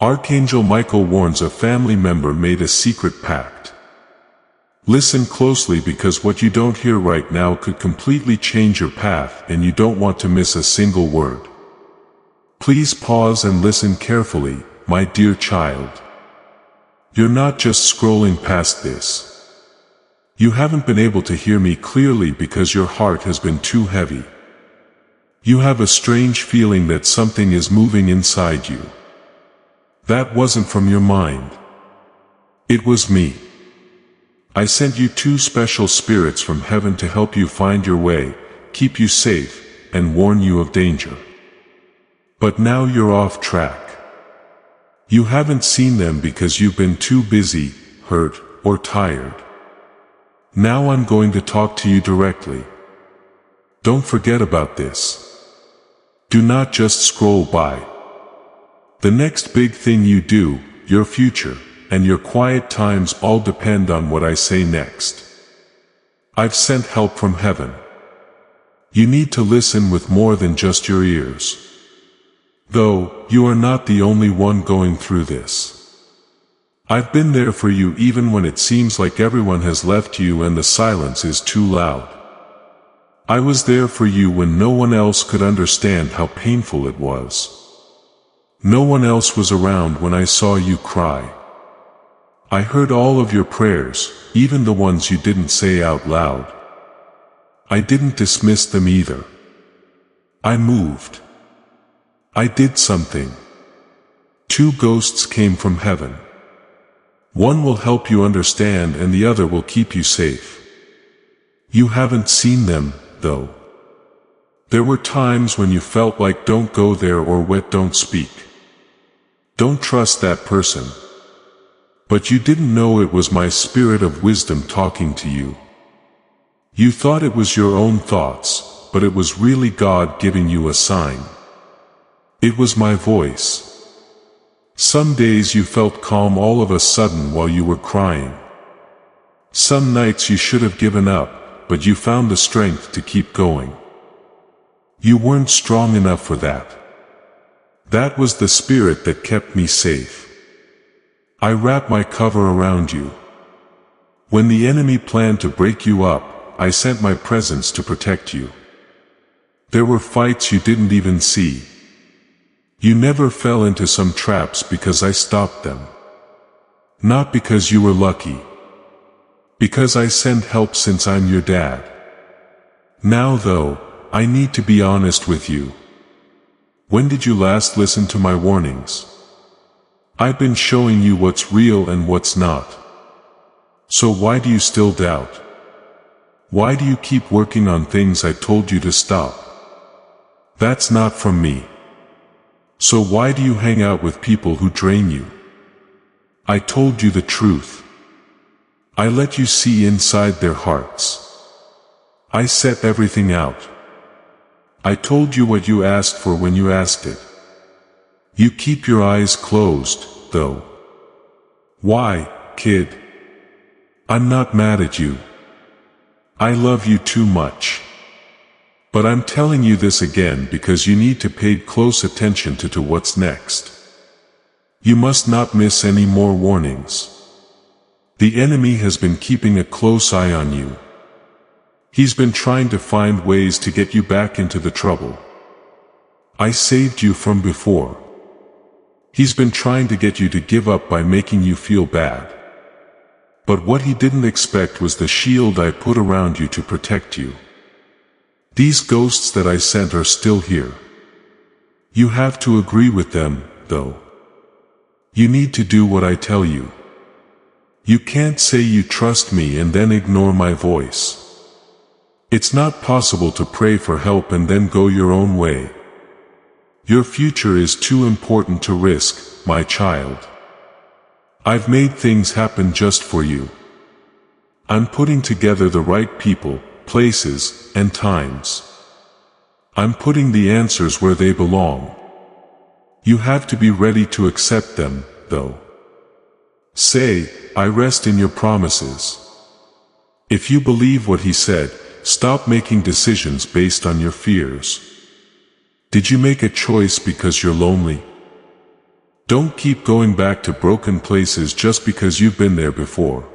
Archangel Michael warns a family member made a secret pact. Listen closely because what you don't hear right now could completely change your path and you don't want to miss a single word. Please pause and listen carefully, my dear child. You're not just scrolling past this. You haven't been able to hear me clearly because your heart has been too heavy. You have a strange feeling that something is moving inside you. That wasn't from your mind. It was me. I sent you two special spirits from heaven to help you find your way, keep you safe, and warn you of danger. But now you're off track. You haven't seen them because you've been too busy, hurt, or tired. Now I'm going to talk to you directly. Don't forget about this. Do not just scroll by. The next big thing you do, your future, and your quiet times all depend on what I say next. I've sent help from heaven. You need to listen with more than just your ears. Though, you are not the only one going through this. I've been there for you even when it seems like everyone has left you and the silence is too loud. I was there for you when no one else could understand how painful it was. No one else was around when I saw you cry. I heard all of your prayers, even the ones you didn't say out loud. I didn't dismiss them either. I moved. I did something. Two ghosts came from heaven. One will help you understand and the other will keep you safe. You haven't seen them, though. There were times when you felt like don't go there or wet don't speak. Don't trust that person. But you didn't know it was my spirit of wisdom talking to you. You thought it was your own thoughts, but it was really God giving you a sign. It was my voice. Some days you felt calm all of a sudden while you were crying. Some nights you should have given up, but you found the strength to keep going. You weren't strong enough for that. That was the spirit that kept me safe. I wrapped my cover around you. When the enemy planned to break you up, I sent my presence to protect you. There were fights you didn't even see. You never fell into some traps because I stopped them. Not because you were lucky. Because I send help since I'm your dad. Now though, I need to be honest with you. When did you last listen to my warnings? I've been showing you what's real and what's not. So why do you still doubt? Why do you keep working on things I told you to stop? That's not from me. So why do you hang out with people who drain you? I told you the truth. I let you see inside their hearts. I set everything out. I told you what you asked for when you asked it. You keep your eyes closed, though. Why, kid? I'm not mad at you. I love you too much. But I'm telling you this again because you need to pay close attention to what's next. You must not miss any more warnings. The enemy has been keeping a close eye on you. He's been trying to find ways to get you back into the trouble. I saved you from before. He's been trying to get you to give up by making you feel bad. But what he didn't expect was the shield I put around you to protect you. These ghosts that I sent are still here. You have to agree with them, though. You need to do what I tell you. You can't say you trust me and then ignore my voice. It's not possible to pray for help and then go your own way. Your future is too important to risk, my child. I've made things happen just for you. I'm putting together the right people, places, and times. I'm putting the answers where they belong. You have to be ready to accept them, though. Say, I rest in your promises. If you believe what he said, stop making decisions based on your fears. Did you make a choice because you're lonely? Don't keep going back to broken places just because you've been there before.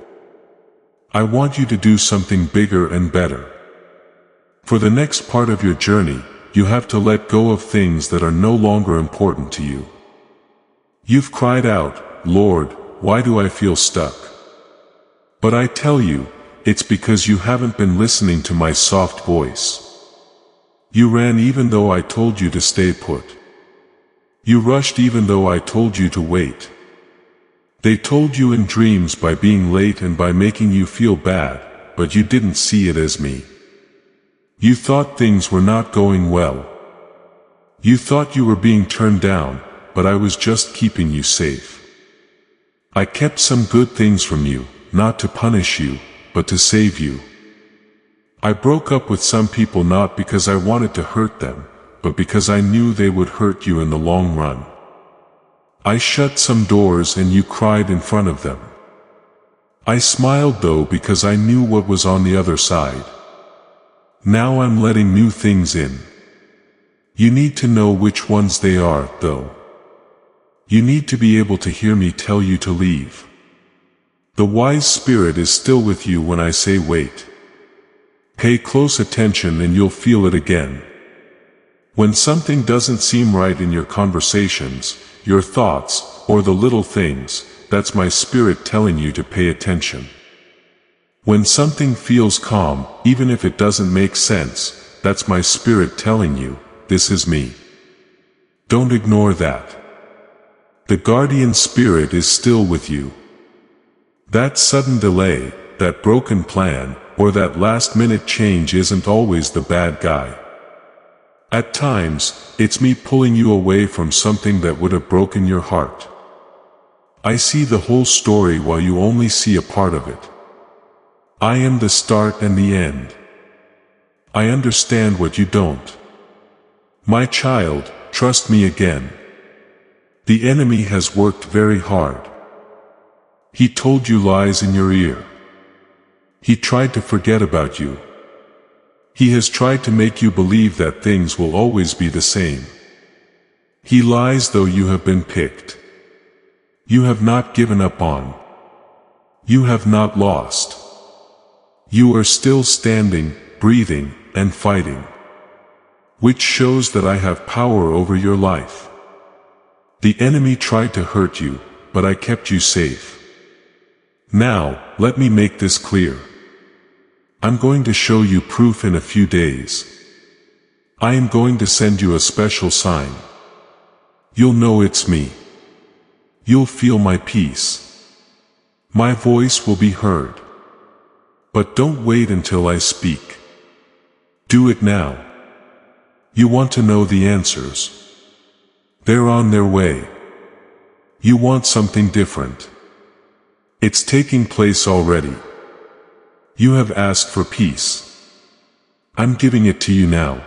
I want you to do something bigger and better. For the next part of your journey, you have to let go of things that are no longer important to you. You've cried out, "Lord, why do I feel stuck?" But I tell you, it's because you haven't been listening to my soft voice. You ran even though I told you to stay put. You rushed even though I told you to wait. They told you in dreams by being late and by making you feel bad, but you didn't see it as me. You thought things were not going well. You thought you were being turned down, but I was just keeping you safe. I kept some good things from you, not to punish you, but to save you. I broke up with some people not because I wanted to hurt them, but because I knew they would hurt you in the long run. I shut some doors and you cried in front of them. I smiled though because I knew what was on the other side. Now I'm letting new things in. You need to know which ones they are, though. You need to be able to hear me tell you to leave. The wise spirit is still with you when I say wait. Pay close attention and you'll feel it again. When something doesn't seem right in your conversations, your thoughts, or the little things, that's my spirit telling you to pay attention. When something feels calm, even if it doesn't make sense, that's my spirit telling you, this is me. Don't ignore that. The guardian spirit is still with you. That sudden delay, that broken plan, or that last-minute change isn't always the bad guy. At times, it's me pulling you away from something that would have broken your heart. I see the whole story while you only see a part of it. I am the start and the end. I understand what you don't. My child, trust me again. The enemy has worked very hard. He told you lies in your ear. He tried to forget about you. He has tried to make you believe that things will always be the same. He lies though you have been picked. You have not given up on. You have not lost. You are still standing, breathing, and fighting. Which shows that I have power over your life. The enemy tried to hurt you, but I kept you safe. Now, let me make this clear. I'm going to show you proof in a few days. I am going to send you a special sign. You'll know it's me. You'll feel my peace. My voice will be heard. But don't wait until I speak. Do it now. You want to know the answers. They're on their way. You want something different. It's taking place already. You have asked for peace. I'm giving it to you now.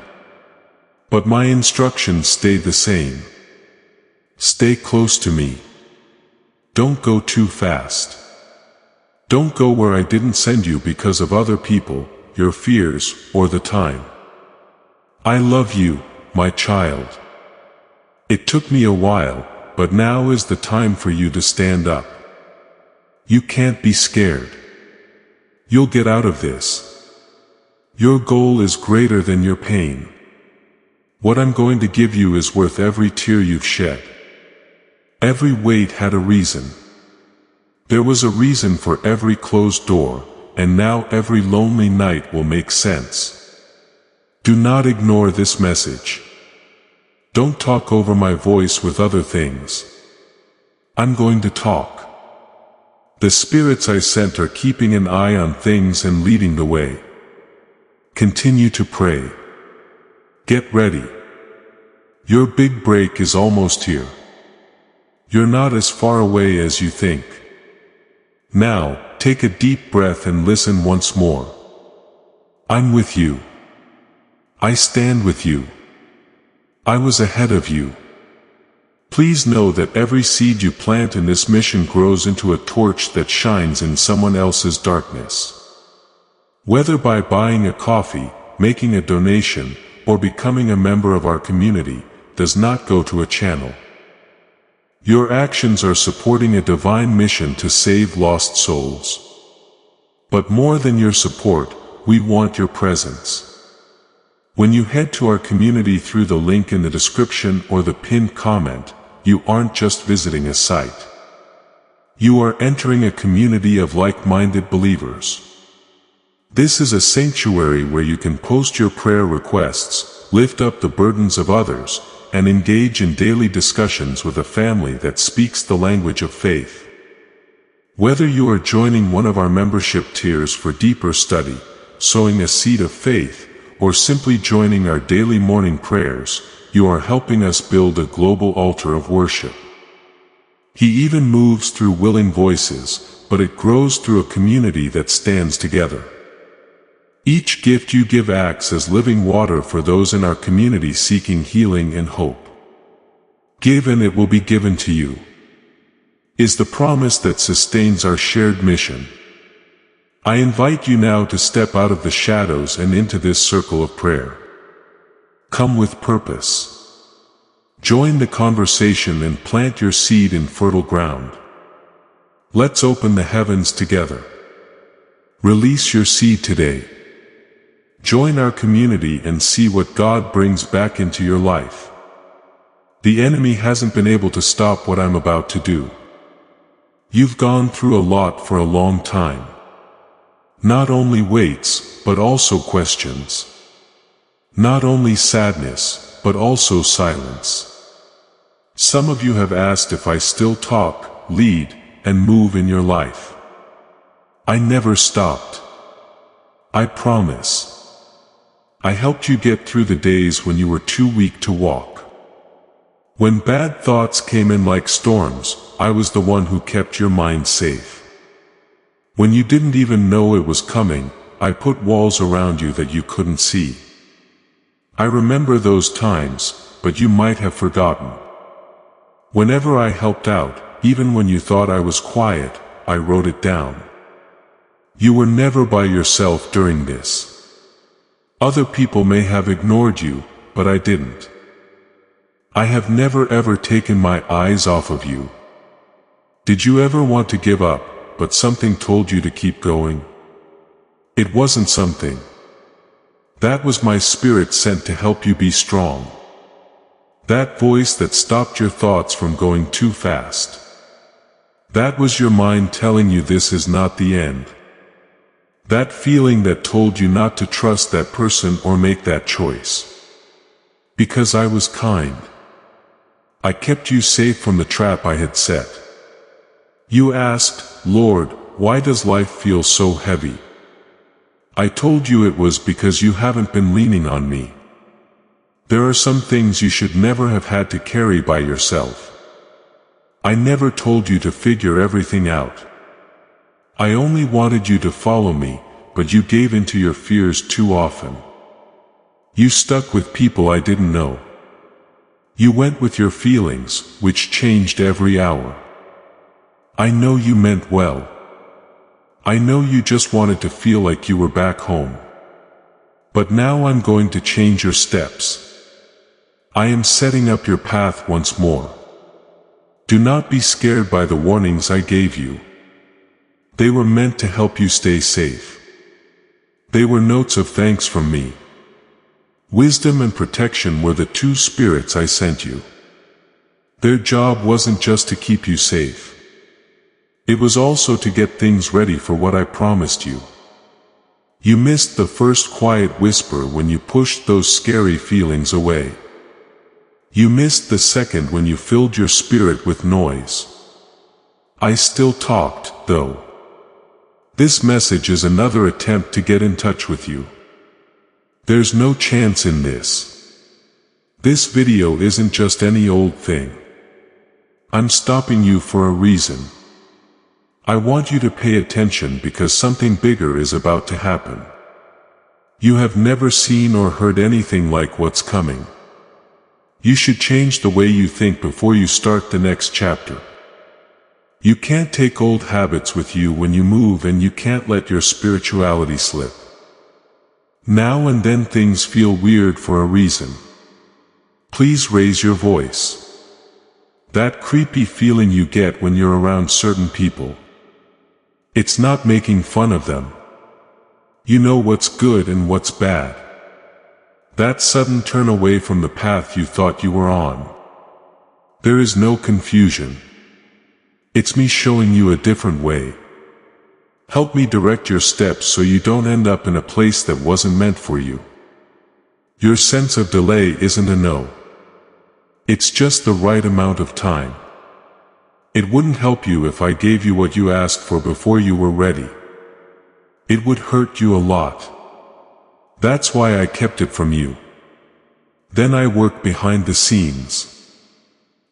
But my instructions stay the same. Stay close to me. Don't go too fast. Don't go where I didn't send you because of other people, your fears, or the time. I love you, my child. It took me a while, but now is the time for you to stand up. You can't be scared. You'll get out of this. Your goal is greater than your pain. What I'm going to give you is worth every tear you've shed. Every wait had a reason. There was a reason for every closed door, and now every lonely night will make sense. Do not ignore this message. Don't talk over my voice with other things. I'm going to talk. The spirits I sent are keeping an eye on things and leading the way. Continue to pray. Get ready. Your big break is almost here. You're not as far away as you think. Now, take a deep breath and listen once more. I'm with you. I stand with you. I was ahead of you. Please know that every seed you plant in this mission grows into a torch that shines in someone else's darkness. Whether by buying a coffee, making a donation, or becoming a member of our community, does not go to a channel. Your actions are supporting a divine mission to save lost souls. But more than your support, we want your presence. When you head to our community through the link in the description or the pinned comment, you aren't just visiting a site. You are entering a community of like-minded believers. This is a sanctuary where you can post your prayer requests, lift up the burdens of others, and engage in daily discussions with a family that speaks the language of faith. Whether you are joining one of our membership tiers for deeper study, sowing a seed of faith, or simply joining our daily morning prayers, you are helping us build a global altar of worship. He even moves through willing voices, but it grows through a community that stands together. Each gift you give acts as living water for those in our community seeking healing and hope. Give and it will be given to you, is the promise that sustains our shared mission. I invite you now to step out of the shadows and into this circle of prayer. Come with purpose. Join the conversation and plant your seed in fertile ground. Let's open the heavens together. Release your seed today. Join our community and see what God brings back into your life. The enemy hasn't been able to stop what I'm about to do. You've gone through a lot for a long time. Not only weights, but also questions. Not only sadness, but also silence. Some of you have asked if I still talk, lead, and move in your life. I never stopped. I promise. I helped you get through the days when you were too weak to walk. When bad thoughts came in like storms, I was the one who kept your mind safe. When you didn't even know it was coming, I put walls around you that you couldn't see. I remember those times, but you might have forgotten. Whenever I helped out, even when you thought I was quiet, I wrote it down. You were never by yourself during this. Other people may have ignored you, but I didn't. I have never ever taken my eyes off of you. Did you ever want to give up, but something told you to keep going? It wasn't something. That was my spirit sent to help you be strong. That voice that stopped your thoughts from going too fast. That was your mind telling you this is not the end. That feeling that told you not to trust that person or make that choice. Because I was kind. I kept you safe from the trap I had set. You asked, Lord, why does life feel so heavy? I told you it was because you haven't been leaning on me. There are some things you should never have had to carry by yourself. I never told you to figure everything out. I only wanted you to follow me, but you gave in to your fears too often. You stuck with people I didn't know. You went with your feelings, which changed every hour. I know you meant well. I know you just wanted to feel like you were back home. But now I'm going to change your steps. I am setting up your path once more. Do not be scared by the warnings I gave you. They were meant to help you stay safe. They were notes of thanks from me. Wisdom and protection were the two spirits I sent you. Their job wasn't just to keep you safe. It was also to get things ready for what I promised you. You missed the first quiet whisper when you pushed those scary feelings away. You missed the second when you filled your spirit with noise. I still talked, though. This message is another attempt to get in touch with you. There's no chance in this. This video isn't just any old thing. I'm stopping you for a reason. I want you to pay attention because something bigger is about to happen. You have never seen or heard anything like what's coming. You should change the way you think before you start the next chapter. You can't take old habits with you when you move, and you can't let your spirituality slip. Now and then things feel weird for a reason. Please raise your voice. That creepy feeling you get when you're around certain people. It's not making fun of them. You know what's good and what's bad. That sudden turn away from the path you thought you were on. There is no confusion. It's me showing you a different way. Help me direct your steps so you don't end up in a place that wasn't meant for you. Your sense of delay isn't a no. It's just the right amount of time. It wouldn't help you if I gave you what you asked for before you were ready. It would hurt you a lot. That's why I kept it from you. Then I worked behind the scenes.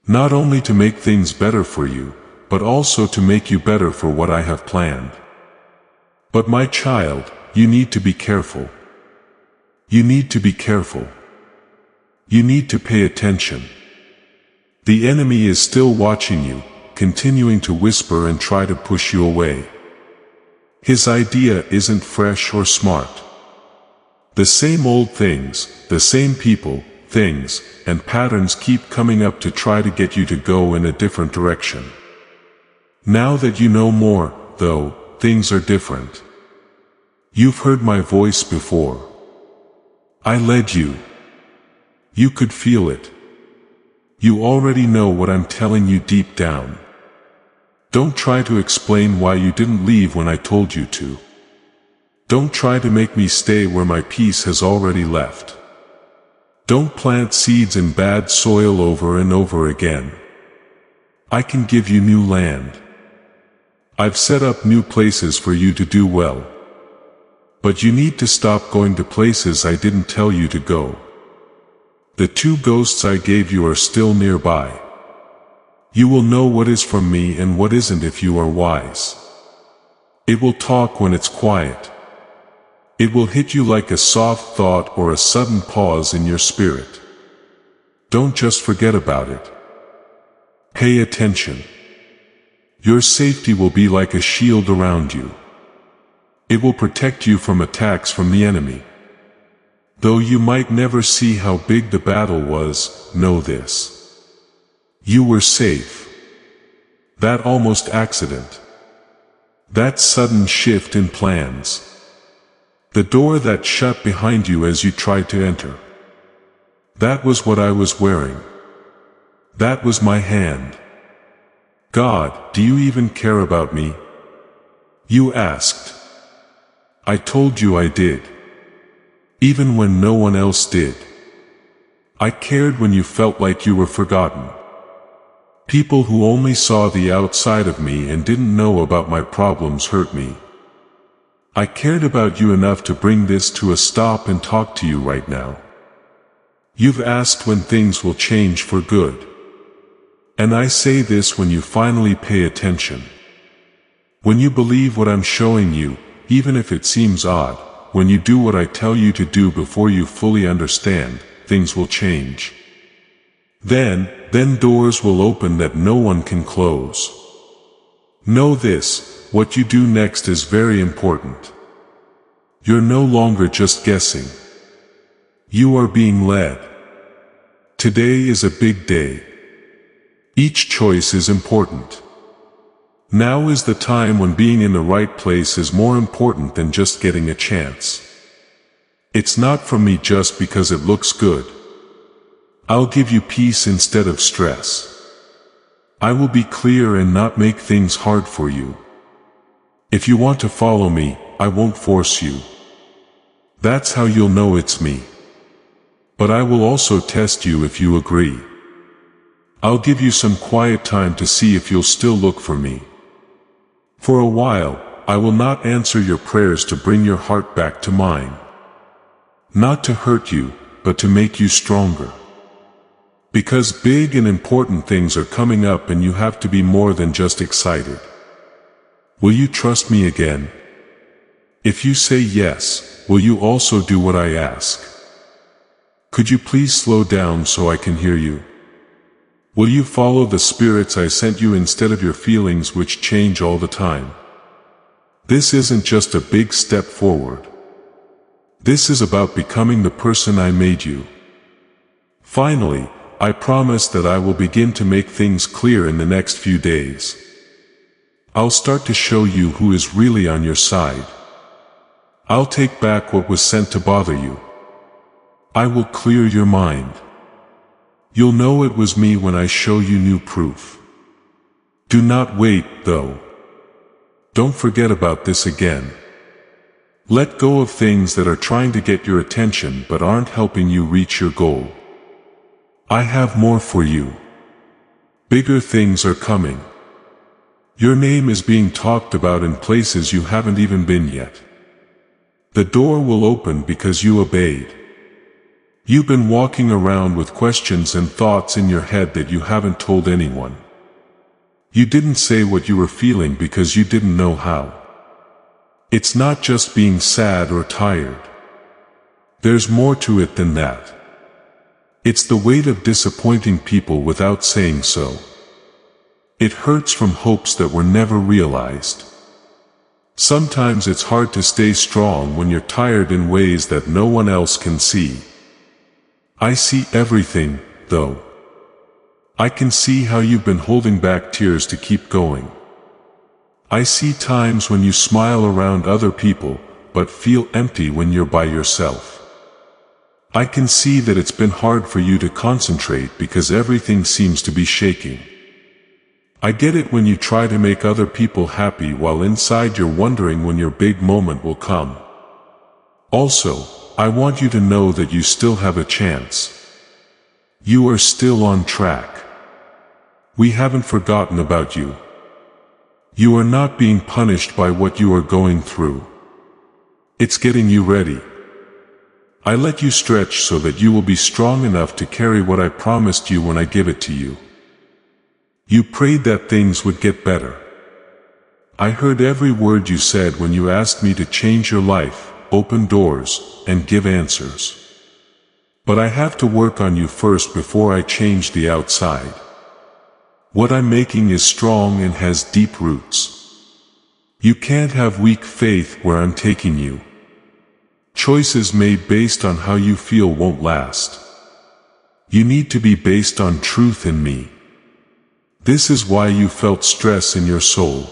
Not only to make things better for you, but also to make you better for what I have planned. But my child, you need to be careful. You need to be careful. You need to pay attention. The enemy is still watching you, continuing to whisper and try to push you away. His idea isn't fresh or smart. The same old things, the same people, things, and patterns keep coming up to try to get you to go in a different direction. Now that you know more, though, things are different. You've heard my voice before. I led you. You could feel it. You already know what I'm telling you deep down. Don't try to explain why you didn't leave when I told you to. Don't try to make me stay where my peace has already left. Don't plant seeds in bad soil over and over again. I can give you new land. I've set up new places for you to do well. But you need to stop going to places I didn't tell you to go. The 2 ghosts I gave you are still nearby. You will know what is from me and what isn't if you are wise. It will talk when it's quiet. It will hit you like a soft thought or a sudden pause in your spirit. Don't just forget about it. Pay attention. Your safety will be like a shield around you. It will protect you from attacks from the enemy. Though you might never see how big the battle was, know this. You were safe. That almost accident. That sudden shift in plans. The door that shut behind you as you tried to enter. That was what I was wearing. That was my hand. God, do you even care about me? You asked. I told you I did. Even when no one else did. I cared when you felt like you were forgotten. People who only saw the outside of me and didn't know about my problems hurt me. I cared about you enough to bring this to a stop and talk to you right now. You've asked when things will change for good. And I say this when you finally pay attention. When you believe what I'm showing you, even if it seems odd, when you do what I tell you to do before you fully understand, things will change. Then doors will open that no one can close. Know this, what you do next is very important. You're no longer just guessing. You are being led. Today is a big day. Each choice is important. Now is the time when being in the right place is more important than just getting a chance. It's not from me just because it looks good. I'll give you peace instead of stress. I will be clear and not make things hard for you. If you want to follow me, I won't force you. That's how you'll know it's me. But I will also test you if you agree. I'll give you some quiet time to see if you'll still look for me. For a while, I will not answer your prayers to bring your heart back to mine. Not to hurt you, but to make you stronger. Because big and important things are coming up and you have to be more than just excited. Will you trust me again? If you say yes, will you also do what I ask? Could you please slow down so I can hear you? Will you follow the spirits I sent you instead of your feelings which change all the time? This isn't just a big step forward. This is about becoming the person I made you. Finally, I promise that I will begin to make things clear in the next few days. I'll start to show you who is really on your side. I'll take back what was sent to bother you. I will clear your mind. You'll know it was me when I show you new proof. Do not wait, though. Don't forget about this again. Let go of things that are trying to get your attention but aren't helping you reach your goal. I have more for you. Bigger things are coming. Your name is being talked about in places you haven't even been yet. The door will open because you obeyed. You've been walking around with questions and thoughts in your head that you haven't told anyone. You didn't say what you were feeling because you didn't know how. It's not just being sad or tired. There's more to it than that. It's the weight of disappointing people without saying so. It hurts from hopes that were never realized. Sometimes it's hard to stay strong when you're tired in ways that no one else can see. I see everything, though. I can see how you've been holding back tears to keep going. I see times when you smile around other people, but feel empty when you're by yourself. I can see that it's been hard for you to concentrate because everything seems to be shaking. I get it when you try to make other people happy while inside you're wondering when your big moment will come. Also, I want you to know that you still have a chance. You are still on track. We haven't forgotten about you. You are not being punished by what you are going through. It's getting you ready. I let you stretch so that you will be strong enough to carry what I promised you when I give it to you. You prayed that things would get better. I heard every word you said when you asked me to change your life, open doors, and give answers. But I have to work on you first before I change the outside. What I'm making is strong and has deep roots. You can't have weak faith where I'm taking you. Choices made based on how you feel won't last. You need to be based on truth in me. This is why you felt stress in your soul.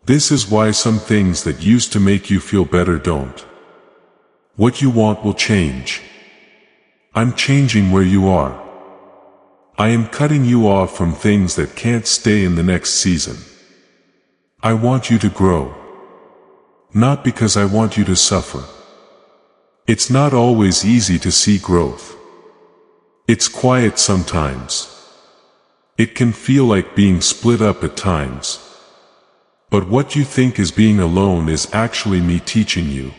This is why some things that used to make you feel better don't. What you want will change. I'm changing where you are. I am cutting you off from things that can't stay in the next season. I want you to grow. Not because I want you to suffer. It's not always easy to see growth. It's quiet sometimes. It can feel like being split up at times. But what you think is being alone is actually me teaching you.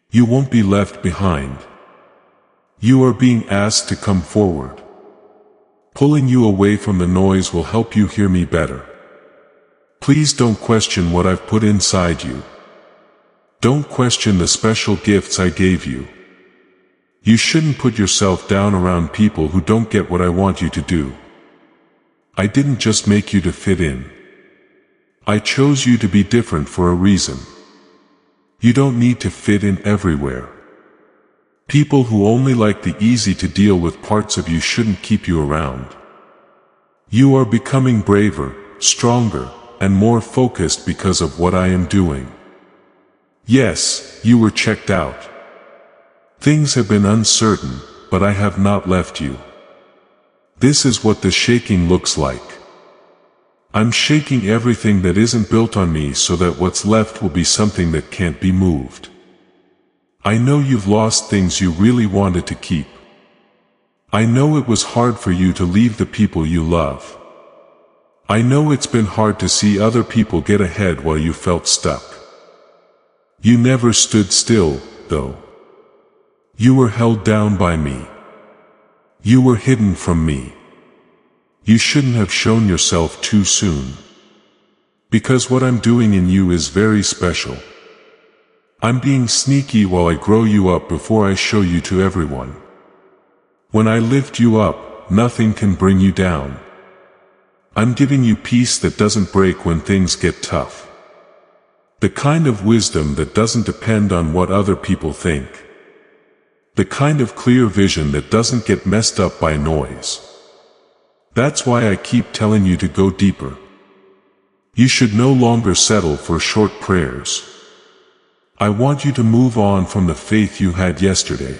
You won't be left behind. You are being asked to come forward. Pulling you away from the noise will help you hear me better. Please don't question what I've put inside you. Don't question the special gifts I gave you. You shouldn't put yourself down around people who don't get what I want you to do. I didn't just make you to fit in. I chose you to be different for a reason. You don't need to fit in everywhere. People who only like the easy to deal with parts of you shouldn't keep you around. You are becoming braver, stronger, and more focused because of what I am doing. Yes, you were checked out. Things have been uncertain, but I have not left you. This is what the shaking looks like. I'm shaking everything that isn't built on me so that what's left will be something that can't be moved. I know you've lost things you really wanted to keep. I know it was hard for you to leave the people you love. I know it's been hard to see other people get ahead while you felt stuck. You never stood still, though. You were held down by me. You were hidden from me. You shouldn't have shown yourself too soon. Because what I'm doing in you is very special. I'm being sneaky while I grow you up before I show you to everyone. When I lift you up, nothing can bring you down. I'm giving you peace that doesn't break when things get tough. The kind of wisdom that doesn't depend on what other people think. The kind of clear vision that doesn't get messed up by noise. That's why I keep telling you to go deeper. You should no longer settle for short prayers. I want you to move on from the faith you had yesterday.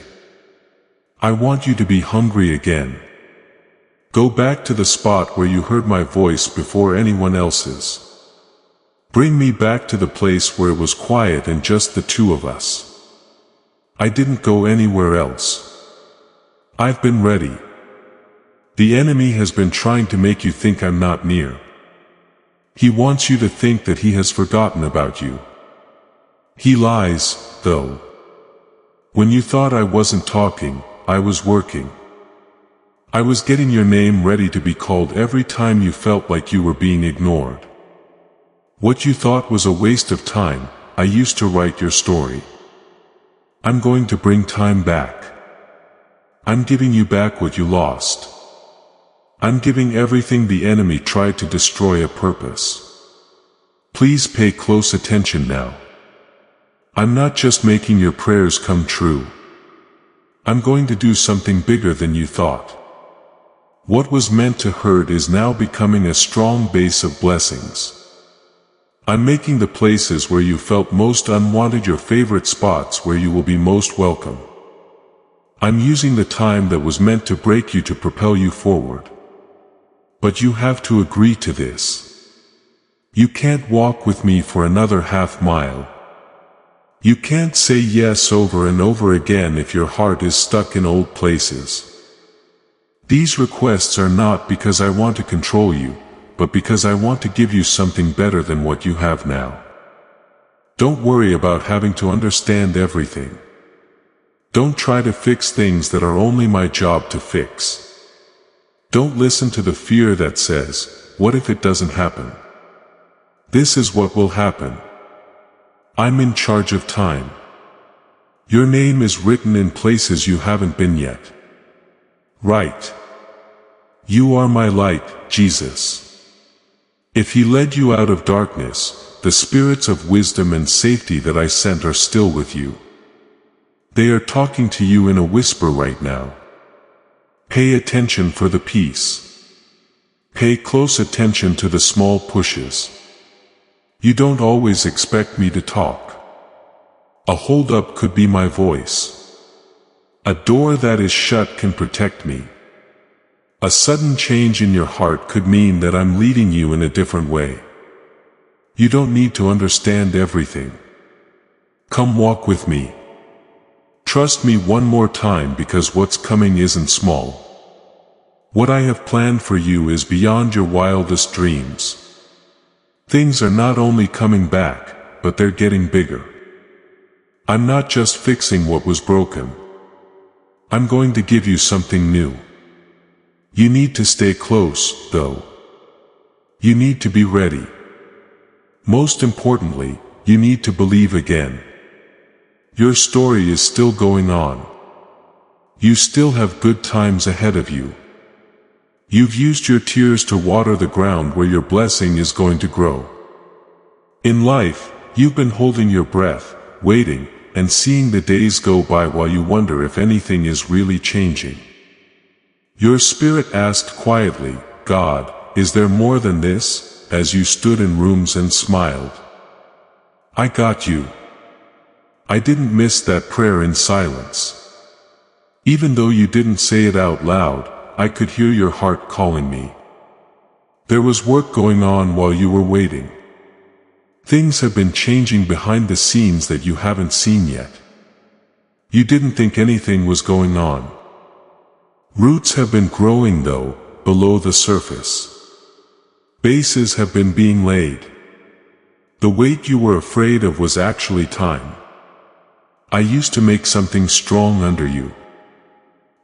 I want you to be hungry again. Go back to the spot where you heard my voice before anyone else's. Bring me back to the place where it was quiet and just the two of us. I didn't go anywhere else. I've been ready. The enemy has been trying to make you think I'm not near. He wants you to think that he has forgotten about you. He lies, though. When you thought I wasn't talking, I was working. I was getting your name ready to be called every time you felt like you were being ignored. What you thought was a waste of time, I used to write your story. I'm going to bring time back. I'm giving you back what you lost. I'm giving everything the enemy tried to destroy a purpose. Please pay close attention now. I'm not just making your prayers come true. I'm going to do something bigger than you thought. What was meant to hurt is now becoming a strong base of blessings. I'm making the places where you felt most unwanted your favorite spots where you will be most welcome. I'm using the time that was meant to break you to propel you forward. But you have to agree to this. You can't walk with me for another half mile. You can't say yes over and over again if your heart is stuck in old places. These requests are not because I want to control you, but because I want to give you something better than what you have now. Don't worry about having to understand everything. Don't try to fix things that are only my job to fix. Don't listen to the fear that says, what if it doesn't happen? This is what will happen. I'm in charge of time. Your name is written in places you haven't been yet. Right. You are my light, Jesus. If he led you out of darkness, the spirits of wisdom and safety that I sent are still with you. They are talking to you in a whisper right now. Pay attention for the peace. Pay close attention to the small pushes. You don't always expect me to talk. A hold-up could be my voice. A door that is shut can protect me. A sudden change in your heart could mean that I'm leading you in a different way. You don't need to understand everything. Come walk with me. Trust me one more time because what's coming isn't small. What I have planned for you is beyond your wildest dreams. Things are not only coming back, but they're getting bigger. I'm not just fixing what was broken. I'm going to give you something new. You need to stay close, though. You need to be ready. Most importantly, you need to believe again. Your story is still going on. You still have good times ahead of you. You've used your tears to water the ground where your blessing is going to grow. In life, you've been holding your breath, waiting, and seeing the days go by while you wonder if anything is really changing. Your spirit asked quietly, God, is there more than this, as you stood in rooms and smiled? I got you. I didn't miss that prayer in silence. Even though you didn't say it out loud, I could hear your heart calling me. There was work going on while you were waiting. Things have been changing behind the scenes that you haven't seen yet. You didn't think anything was going on. Roots have been growing though, below the surface. Bases have been being laid. The weight you were afraid of was actually time. I used to make something strong under you.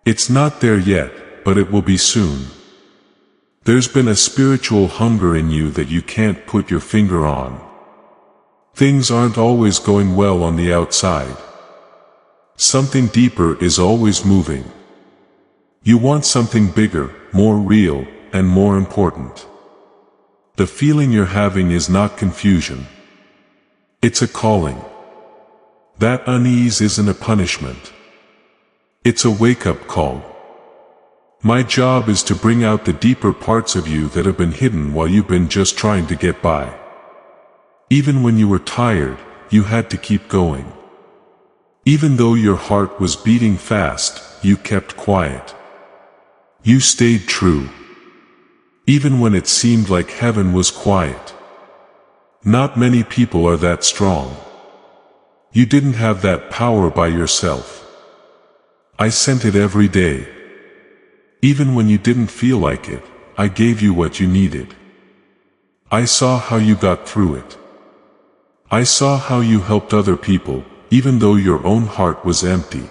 It's not there yet, but it will be soon. There's been a spiritual hunger in you that you can't put your finger on. Things aren't always going well on the outside. Something deeper is always moving. You want something bigger, more real, and more important. The feeling you're having is not confusion. It's a calling. That unease isn't a punishment. It's a wake-up call. My job is to bring out the deeper parts of you that have been hidden while you've been just trying to get by. Even when you were tired, you had to keep going. Even though your heart was beating fast, you kept quiet. You stayed true. Even when it seemed like heaven was quiet. Not many people are that strong. You didn't have that power by yourself. I sent it every day. Even when you didn't feel like it, I gave you what you needed. I saw how you got through it. I saw how you helped other people, even though your own heart was empty.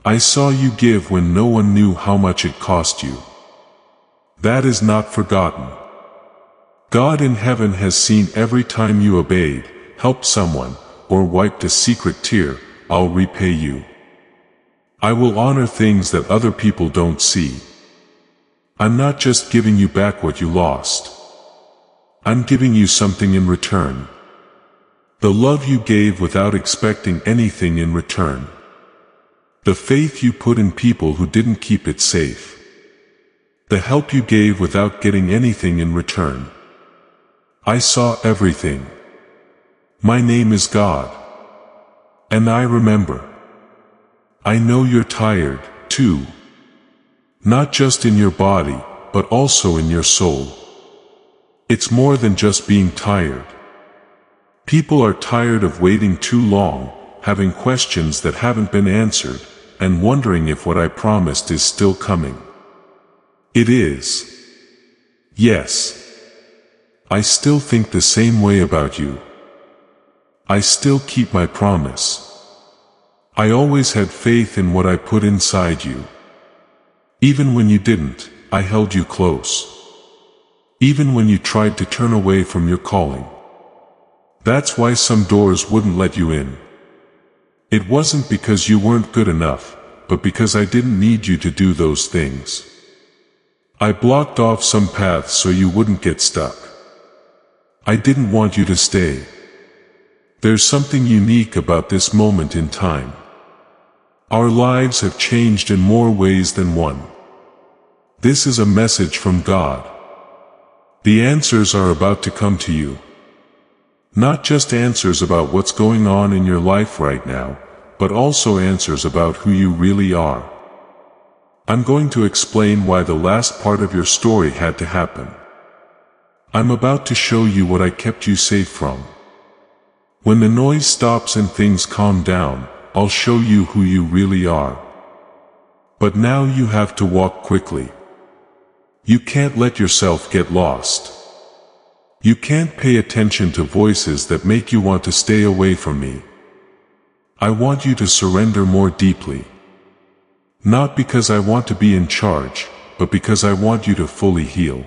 I saw you give when no one knew how much it cost you. That is not forgotten. God in heaven has seen every time you obeyed, helped someone, or wiped a secret tear. I'll repay you. I will honor things that other people don't see. I'm not just giving you back what you lost. I'm giving you something in return. The love you gave without expecting anything in return. The faith you put in people who didn't keep it safe. The help you gave without getting anything in return. I saw everything. My name is God. And I remember. I know you're tired, too. Not just in your body, but also in your soul. It's more than just being tired. People are tired of waiting too long, having questions that haven't been answered, and wondering if what I promised is still coming. It is. Yes. I still think the same way about you. I still keep my promise. I always had faith in what I put inside you. Even when you didn't, I held you close. Even when you tried to turn away from your calling. That's why some doors wouldn't let you in. It wasn't because you weren't good enough, but because I didn't need you to do those things. I blocked off some paths so you wouldn't get stuck. I didn't want you to stay. There's something unique about this moment in time. Our lives have changed in more ways than one. This is a message from God. The answers are about to come to you. Not just answers about what's going on in your life right now, but also answers about who you really are. I'm going to explain why the last part of your story had to happen. I'm about to show you what I kept you safe from. When the noise stops and things calm down, I'll show you who you really are. But now you have to walk quickly. You can't let yourself get lost. You can't pay attention to voices that make you want to stay away from me. I want you to surrender more deeply. Not because I want to be in charge, but because I want you to fully heal.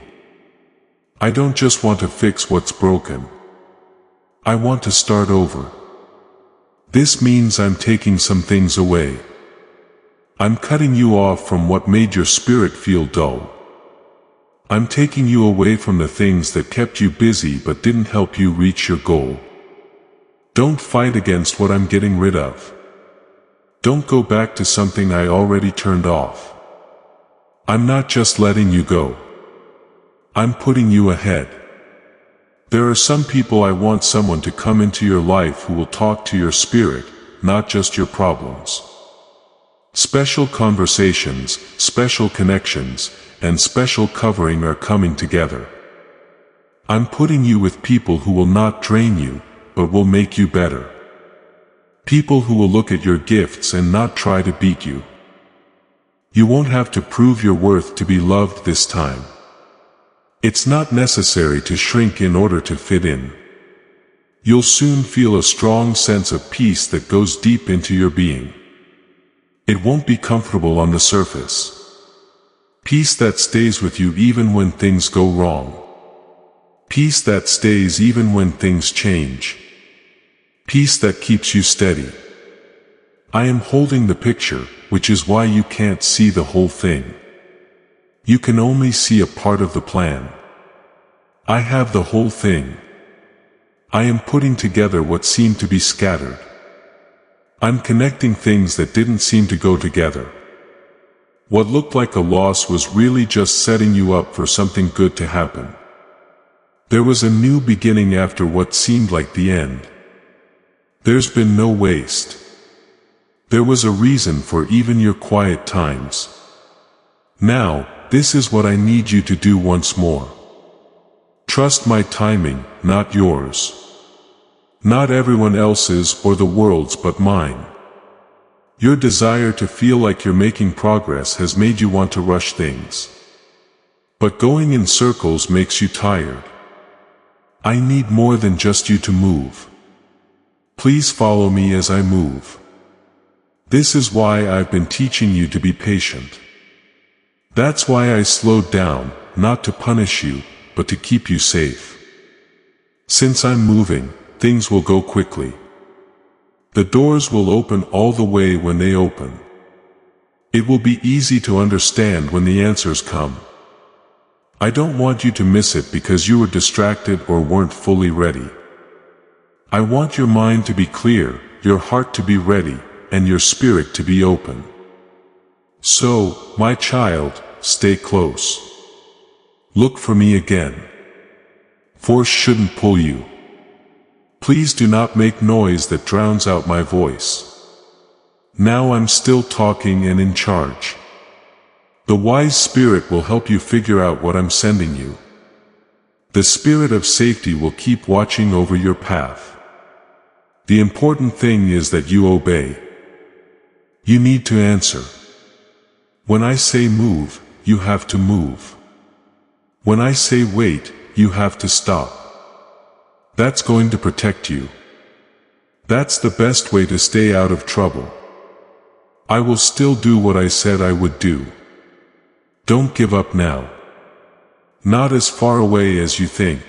I don't just want to fix what's broken. I want to start over. This means I'm taking some things away. I'm cutting you off from what made your spirit feel dull. I'm taking you away from the things that kept you busy but didn't help you reach your goal. Don't fight against what I'm getting rid of. Don't go back to something I already turned off. I'm not just letting you go. I'm putting you ahead. There are some people I want someone to come into your life who will talk to your spirit, not just your problems. Special conversations, special connections, and special covering are coming together. I'm putting you with people who will not drain you, but will make you better. People who will look at your gifts and not try to beat you. You won't have to prove your worth to be loved this time. It's not necessary to shrink in order to fit in. You'll soon feel a strong sense of peace that goes deep into your being. It won't be comfortable on the surface. Peace that stays with you even when things go wrong. Peace that stays even when things change. Peace that keeps you steady. I am holding the picture, which is why you can't see the whole thing. You can only see a part of the plan. I have the whole thing. I am putting together what seemed to be scattered. I'm connecting things that didn't seem to go together. What looked like a loss was really just setting you up for something good to happen. There was a new beginning after what seemed like the end. There's been no waste. There was a reason for even your quiet times. Now, this is what I need you to do once more. Trust my timing, not yours. Not everyone else's or the world's but mine. Your desire to feel like you're making progress has made you want to rush things. But going in circles makes you tired. I need more than just you to move. Please follow me as I move. This is why I've been teaching you to be patient. That's why I slowed down, not to punish you, but to keep you safe. Since I'm moving, things will go quickly. The doors will open all the way when they open. It will be easy to understand when the answers come. I don't want you to miss it because you were distracted or weren't fully ready. I want your mind to be clear, your heart to be ready, and your spirit to be open. So, my child, stay close. Look for me again. Force shouldn't pull you. Please do not make noise that drowns out my voice. Now I'm still talking and in charge. The wise spirit will help you figure out what I'm sending you. The spirit of safety will keep watching over your path. The important thing is that you obey. You need to answer. When I say move, you have to move. When I say wait, you have to stop. That's going to protect you. That's the best way to stay out of trouble. I will still do what I said I would do. Don't give up now. Not as far away as you think.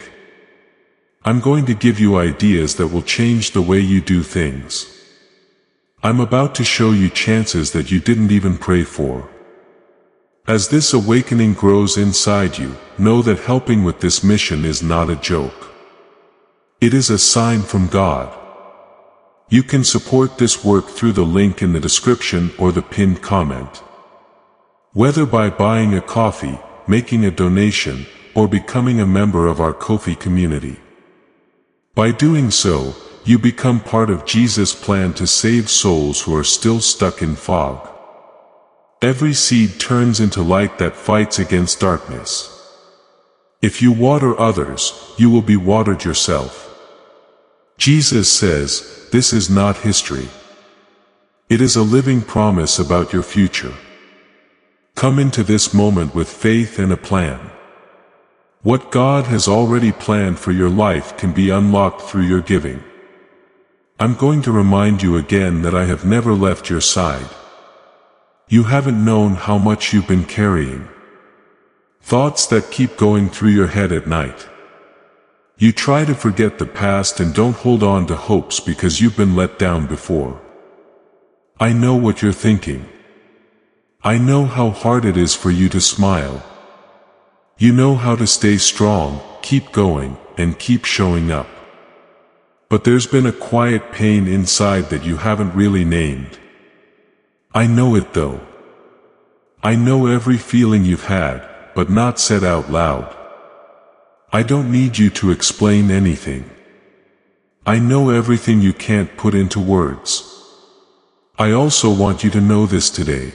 I'm going to give you ideas that will change the way you do things. I'm about to show you chances that you didn't even pray for. As this awakening grows inside you, know that helping with this mission is not a joke. It is a sign from God. You can support this work through the link in the description or the pinned comment. Whether by buying a coffee, making a donation, or becoming a member of our Ko-fi community. By doing so, you become part of Jesus' plan to save souls who are still stuck in fog. Every seed turns into light that fights against darkness. If you water others, you will be watered yourself. Jesus says, this is not history. It is a living promise about your future. Come into this moment with faith and a plan. What God has already planned for your life can be unlocked through your giving. I'm going to remind you again that I have never left your side. You haven't known how much you've been carrying. Thoughts that keep going through your head at night. You try to forget the past and don't hold on to hopes because you've been let down before. I know what you're thinking. I know how hard it is for you to smile. You know how to stay strong, keep going, and keep showing up. But there's been a quiet pain inside that you haven't really named. I know it though. I know every feeling you've had, but not said out loud. I don't need you to explain anything. I know everything you can't put into words. I also want you to know this today.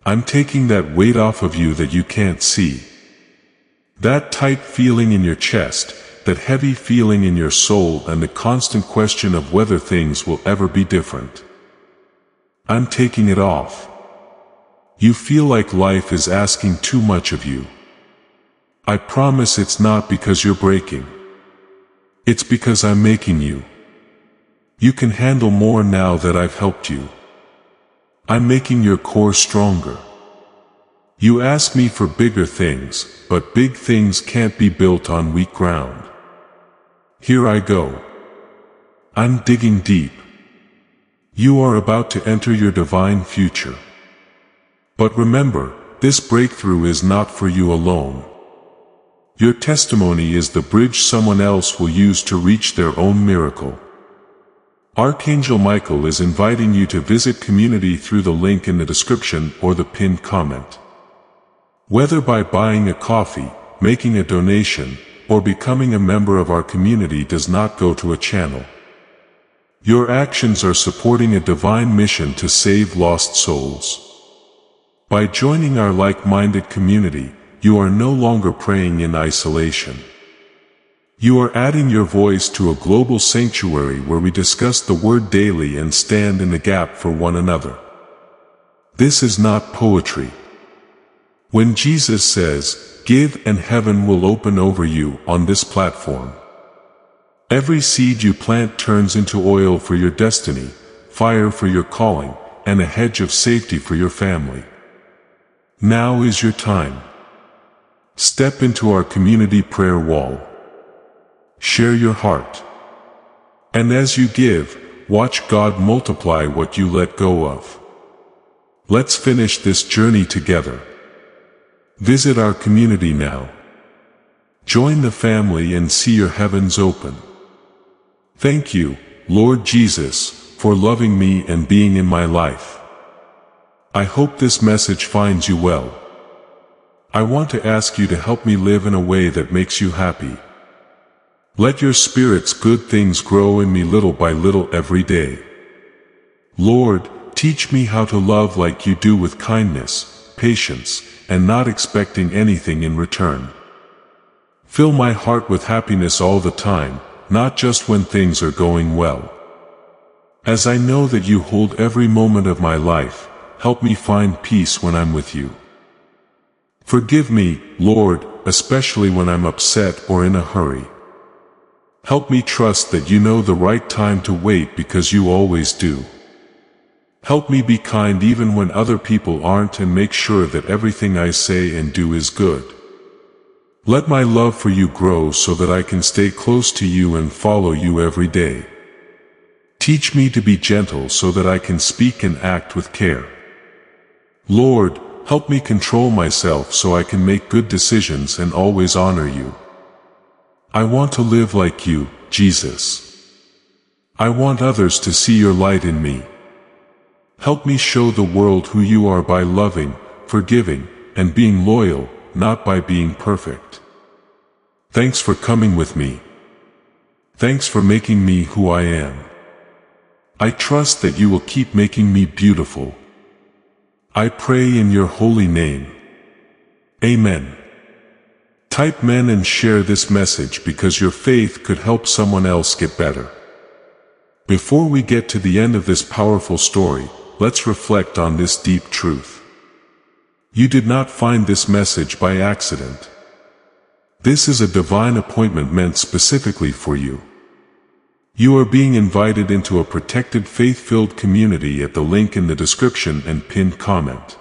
I'm taking that weight off of you that you can't see. That tight feeling in your chest, that heavy feeling in your soul, and the constant question of whether things will ever be different. I'm taking it off. You feel like life is asking too much of you. I promise it's not because you're breaking. It's because I'm making you. You can handle more now that I've helped you. I'm making your core stronger. You ask me for bigger things, but big things can't be built on weak ground. Here I go. I'm digging deep. You are about to enter your divine future. But remember, this breakthrough is not for you alone. Your testimony is the bridge someone else will use to reach their own miracle. Archangel Michael is inviting you to visit community through the link in the description or the pinned comment. Whether by buying a coffee, making a donation, or becoming a member of our community does not go to a channel. Your actions are supporting a divine mission to save lost souls. By joining our like-minded community, you are no longer praying in isolation. You are adding your voice to a global sanctuary where we discuss the Word daily and stand in the gap for one another. This is not poetry. When Jesus says, "Give and heaven will open over you" on this platform, every seed you plant turns into oil for your destiny, fire for your calling, and a hedge of safety for your family. Now is your time. Step into our community prayer wall. Share your heart. And as you give, watch God multiply what you let go of. Let's finish this journey together. Visit our community now. Join the family and see your heavens open. Thank you, Lord Jesus, for loving me and being in my life. I hope this message finds you well. I want to ask you to help me live in a way that makes you happy. Let your Spirit's good things grow in me little by little every day. Lord, teach me how to love like you do, with kindness, patience, and not expecting anything in return. Fill my heart with happiness all the time, not just when things are going well. As I know that you hold every moment of my life, help me find peace when I'm with you. Forgive me, Lord, especially when I'm upset or in a hurry. Help me trust that you know the right time to wait, because you always do. Help me be kind even when other people aren't, and make sure that everything I say and do is good. Let my love for you grow so that I can stay close to you and follow you every day. Teach me to be gentle so that I can speak and act with care. Lord, help me control myself so I can make good decisions and always honor you. I want to live like you, Jesus. I want others to see your light in me. Help me show the world who you are by loving, forgiving, and being loyal, not by being perfect. Thanks for coming with me. Thanks for making me who I am. I trust that you will keep making me beautiful. I pray in your holy name. Amen. Type men and share this message, because your faith could help someone else get better. Before we get to the end of this powerful story, let's reflect on this deep truth. You did not find this message by accident. This is a divine appointment meant specifically for you. You are being invited into a protected, faith-filled community at the link in the description and pinned comment.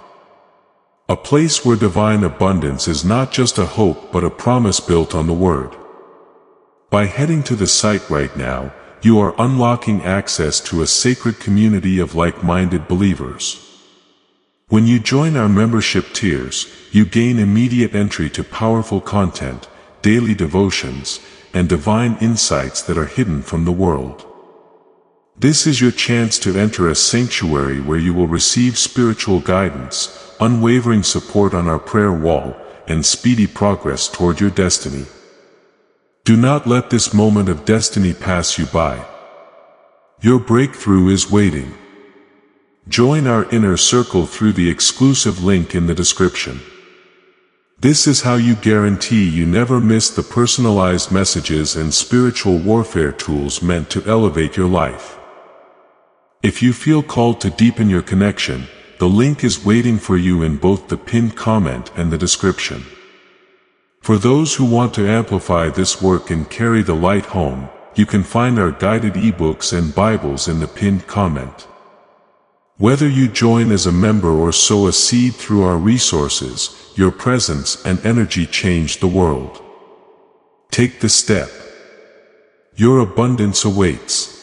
A place where divine abundance is not just a hope but a promise built on the Word. By heading to the site right now, you are unlocking access to a sacred community of like-minded believers. When you join our membership tiers, you gain immediate entry to powerful content, daily devotions, and divine insights that are hidden from the world. This is your chance to enter a sanctuary where you will receive spiritual guidance, unwavering support on our prayer wall, and speedy progress toward your destiny. Do not let this moment of destiny pass you by. Your breakthrough is waiting. Join our inner circle through the exclusive link in the description. This is how you guarantee you never miss the personalized messages and spiritual warfare tools meant to elevate your life. If you feel called to deepen your connection, the link is waiting for you in both the pinned comment and the description. For those who want to amplify this work and carry the light home, you can find our guided ebooks and Bibles in the pinned comment. Whether you join as a member or sow a seed through our resources, your presence and energy change the world. Take the step. Your abundance awaits.